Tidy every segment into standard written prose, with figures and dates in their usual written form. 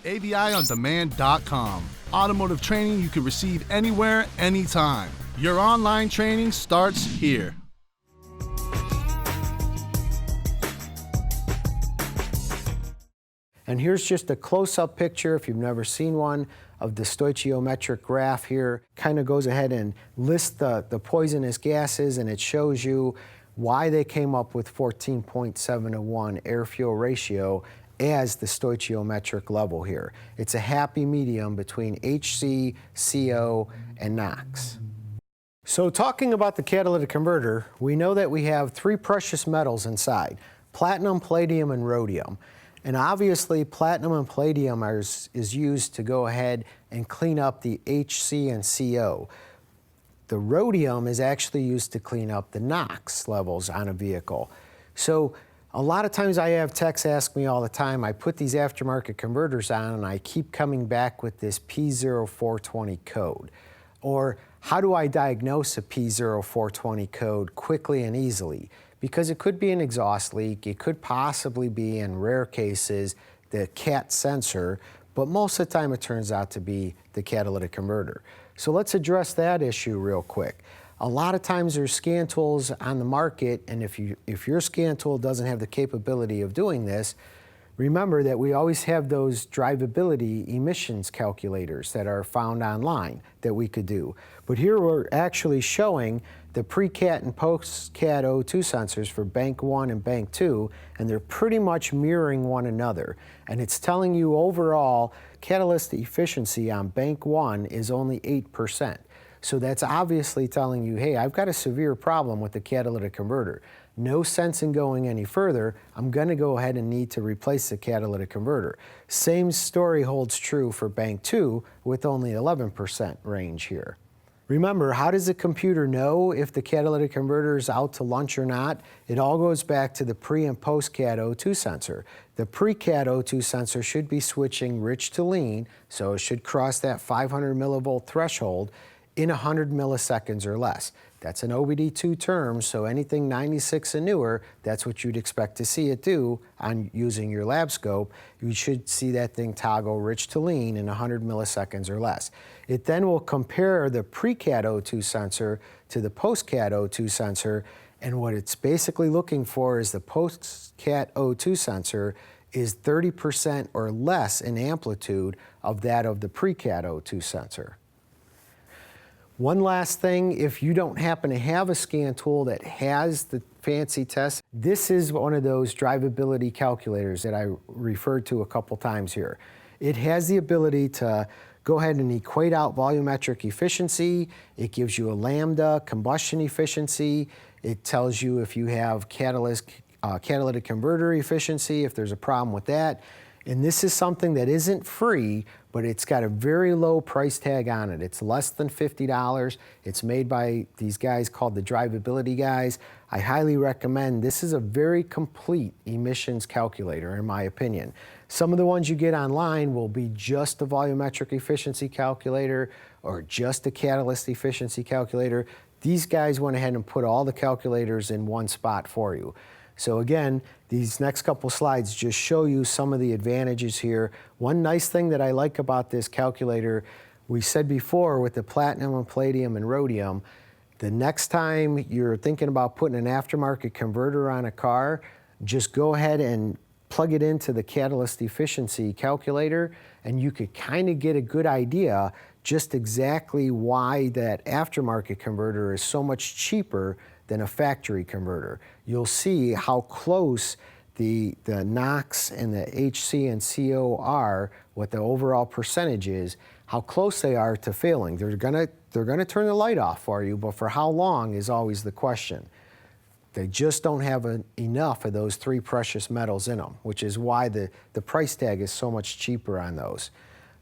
AVIOndemand.com. Automotive training you can receive anywhere, anytime. Your online training starts here. And here's just a close-up picture, if you've never seen one, of the stoichiometric graph here. Kind of goes ahead and lists the poisonous gases, and it shows you why they came up with 14.7 to 1 air-fuel ratio as the stoichiometric level here. It's a happy medium between HC, CO, and NOx. So talking about the catalytic converter, we know that we have three precious metals inside: platinum, palladium, and rhodium. And obviously, platinum and palladium is used to go ahead and clean up the HC and CO. The rhodium is actually used to clean up the NOx levels on a vehicle. So a lot of times I have techs ask me all the time, I put these aftermarket converters on and I keep coming back with this P0420 code. Or how do I diagnose a P0420 code quickly and easily? Because it could be an exhaust leak, it could possibly be, in rare cases, the CAT sensor, but most of the time it turns out to be the catalytic converter. So let's address that issue real quick. A lot of times there's scan tools on the market, and if your scan tool doesn't have the capability of doing this, remember that we always have those drivability emissions calculators that are found online that we could do. But here we're actually showing the pre-CAT and post-CAT O2 sensors for bank 1 and bank 2, and they're pretty much mirroring one another. And it's telling you overall catalyst efficiency on bank 1 is only 8%. So that's obviously telling you, hey, I've got a severe problem with the catalytic converter. No sense in going any further. I'm going to go ahead and need to replace the catalytic converter. Same story holds true for bank 2 with only 11% range here. Remember, how does the computer know if the catalytic converter is out to lunch or not? It all goes back to the pre and post-CAT O2 sensor. The pre-CAT O2 sensor should be switching rich to lean, so it should cross that 500 millivolt threshold in 100 milliseconds or less. That's an OBD2 term, so anything 96 and newer, that's what you'd expect to see it do on using your lab scope. You should see that thing toggle rich to lean in 100 milliseconds or less. It then will compare the pre-CAT O2 sensor to the post-CAT O2 sensor, and what it's basically looking for is the post-CAT O2 sensor is 30% or less in amplitude of that of the pre-CAT O2 sensor. One last thing, if you don't happen to have a scan tool that has the fancy test, this is one of those drivability calculators that I referred to a couple times here. It has the ability to go ahead and equate out volumetric efficiency. It gives you a lambda combustion efficiency. It tells you if you have catalytic converter efficiency, if there's a problem with that. And this is something that isn't free, but it's got a very low price tag on it. It's less than $50. It's made by these guys called the Drivability guys. I highly recommend. This is a very complete emissions calculator, in my opinion. Some of the ones you get online will be just a volumetric efficiency calculator or just a catalyst efficiency calculator. These guys went ahead and put all the calculators in one spot for you. So again, these next couple slides just show you some of the advantages here. One nice thing that I like about this calculator, we said before with the platinum and palladium and rhodium, the next time you're thinking about putting an aftermarket converter on a car, just go ahead and plug it into the catalyst efficiency calculator, and you could kind of get a good idea just exactly why that aftermarket converter is so much cheaper than a factory converter. You'll see how close the NOx and the HC and CO are, what the overall percentage is, how close they are to failing. They're gonna turn the light off for you, but for how long is always the question. They just don't have enough of those three precious metals in them, which is why the price tag is so much cheaper on those.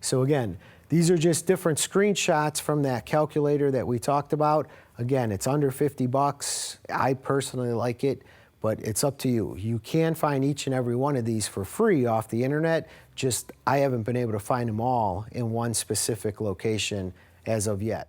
So again, these are just different screenshots from that calculator that we talked about. Again, it's under 50 bucks. I personally like it, but it's up to you. You can find each and every one of these for free off the internet. Just I haven't been able to find them all in one specific location as of yet.